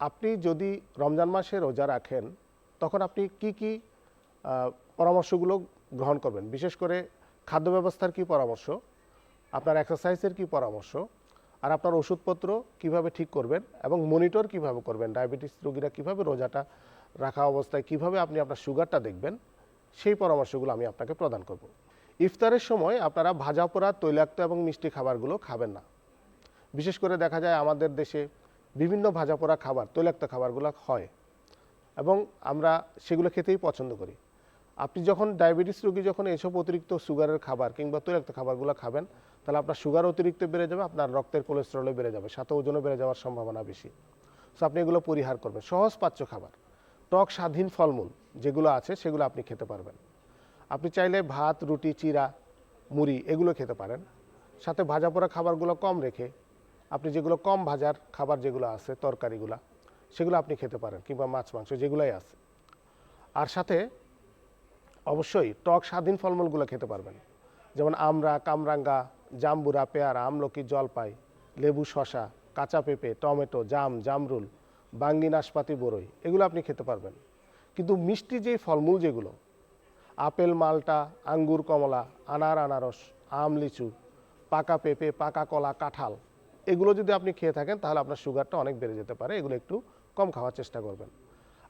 আপনি যদি রমজান মাসে রোজা রাখেন তখন আপনি কি পরামর্শগুলো গ্রহণ করবেন, বিশেষ করে খাদ্য ব্যবস্থার কি পরামর্শ, আপনার এক্সারসাইজের কি পরামর্শ, আর আপনার ওষুধপত্র কিভাবে ঠিক করবেন এবং মনিটর কিভাবে করবেন, ডায়াবেটিস রোগীরা কিভাবে রোজাটা রাখা অবস্থায় কিভাবে আপনি আপনার সুগারটা দেখবেন, সেই পরামর্শগুলো আমি আপনাকে প্রদান করব। ইফতারের সময় আপনারা ভাজা পোড়া তৈলাক্ত এবং মিষ্টি খাবারগুলো খাবেন না। বিশেষ করে দেখা যায় আমাদের দেশে বিভিন্ন ভাজা পোড়া খাবার, তৈলাক্ত খাবারগুলো হয় এবং আমরা সেগুলো খেতেই পছন্দ করি। আপনি যখন ডায়াবেটিস রোগী যখন এসব অতিরিক্ত সুগারের খাবার কিংবা তৈলাক্ত খাবারগুলো খাবেন, তাহলে আপনার সুগার অতিরিক্ত বেড়ে যাবে, আপনার রক্তের কোলেস্টেরলও বেড়ে যাবে, সাথে ওজনও বেড়ে যাওয়ার সম্ভাবনা বেশি। সো আপনি এগুলো পরিহার করবেন। সহজ পাচ্য খাবার, টক স্বাধীন ফলমূল যেগুলো আছে সেগুলো আপনি খেতে পারবেন। আপনি চাইলে ভাত, রুটি, চিড়া, মুড়ি এগুলো খেতে পারেন। সাথে ভাজা পোড়া খাবারগুলো কম রেখে আপনি যেগুলো কম ভাজার খাবার যেগুলো আছে তরকারিগুলো সেগুলো আপনি খেতে পারেন, কিংবা মাছ মাংস যেগুলাই আছে। আর সাথে অবশ্যই টক স্বাধীন ফলমূলগুলো খেতে পারবেন, যেমন আমড়া, কামরাঙ্গা, জাম্বুরা, পেয়ারা, আমলকি, জলপাই, লেবু, শশা, কাঁচা পেঁপে, টমেটো, জাম, জামরুল, বাঙ্গি, নাশপাতি, বরই এগুলো আপনি খেতে পারবেন। কিন্তু মিষ্টি যে ফলমূল যেগুলো আপেল, মালটা, আঙ্গুর, কমলা, আনার, আনারস, আম, লিচু, পাকা পেঁপে, পাকা কলা, কাঁঠাল এগুলো যদি আপনি খেয়ে থাকেন তাহলে আপনার সুগারটা অনেক বেড়ে যেতে পারে। এগুলো একটু কম খাওয়ার চেষ্টা করবেন।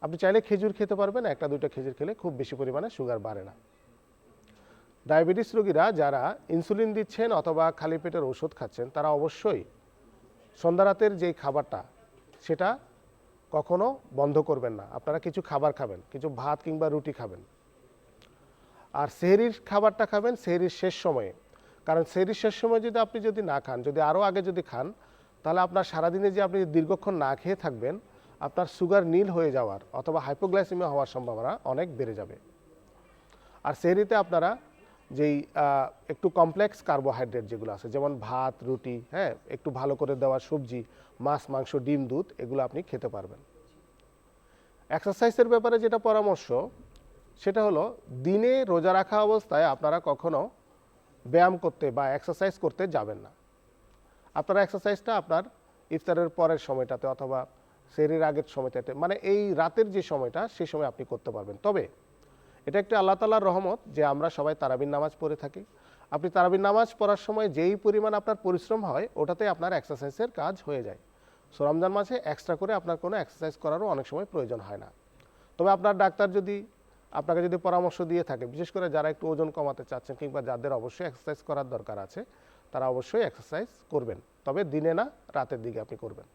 আপনি চাইলে খেজুর খেতে পারবেন, একটা দুইটা খেজুর খেলে খুব বেশি পরিমাণে সুগার বাড়ে না। ডায়াবেটিস রোগীরা যারা ইনসুলিন দিচ্ছেন অথবা খালি পেটের ওষুধ খাচ্ছেন তারা অবশ্যই সন্ধ্যা রাতের যেই খাবারটা সেটা কখনো বন্ধ করবেন না। আপনারা কিছু খাবার খাবেন, কিছু ভাত কিংবা রুটি খাবেন। আর সেহরির খাবারটা খাবেন সেহরির শেষ সময়ে, কারণ সেহরির শেষ সময় যদি আপনি না খান, যদি আরও আগে যদি খান, তাহলে আপনার সারাদিনে যে আপনি দীর্ঘক্ষণ না খেয়ে থাকবেন, আপনার সুগার নীল হয়ে যাওয়ার অথবা হাইপোগ্লাইসেমিয়া হওয়ার সম্ভাবনা অনেক বেড়ে যাবে। আর সেহরিতে আপনারা যেই একটু কমপ্লেক্স কার্বোহাইড্রেট যেগুলো আছে, যেমন ভাত, রুটি, হ্যাঁ, একটু ভালো করে দেওয়া সবজি, মাছ, মাংস, ডিম, দুধ এগুলো আপনি খেতে পারবেন। এক্সারসাইজের ব্যাপারে যেটা পরামর্শ সেটা হলো, দিনে রোজা রাখা অবস্থায় আপনারা কখনো ব্যায়াম করতে বা এক্সারসাইজ করতে যাবেন না। আপনারা এক্সারসাইজটা আপনার ইফতারের পরের সময়টাতে অথবা সেহরির আগের সময়টাতে, মানে এই রাতের যে সময়টা সেই সময় আপনি করতে পারবেন। তবে এটা একটি আল্লাহ তাআলার রহমত যে আমরা সবাই তারাবির নামাজ পড়ে থাকি। আপনি তারাবির নামাজ পড়ার সময় যেই পরিমাণ আপনার পরিশ্রম হয় ওটাতে আপনার এক্সারসাইজের কাজ হয়ে যায়। সো রমজান মাসে এক্সট্রা করে আপনার কোনো এক্সারসাইজ করারও অনেক সময় প্রয়োজন হয় না। তবে আপনার ডাক্তার আপনাকে যদি পরামর্শ দিয়ে থাকে, বিশেষ করে যারা একটু ওজন কমাতে চাচ্ছেন কিংবা যাদের অবশ্যই এক্সারসাইজ করার দরকার আছে, তারা অবশ্যই এক্সারসাইজ করবেন, তবে দিনে না, রাতের দিকে আপনি করবেন।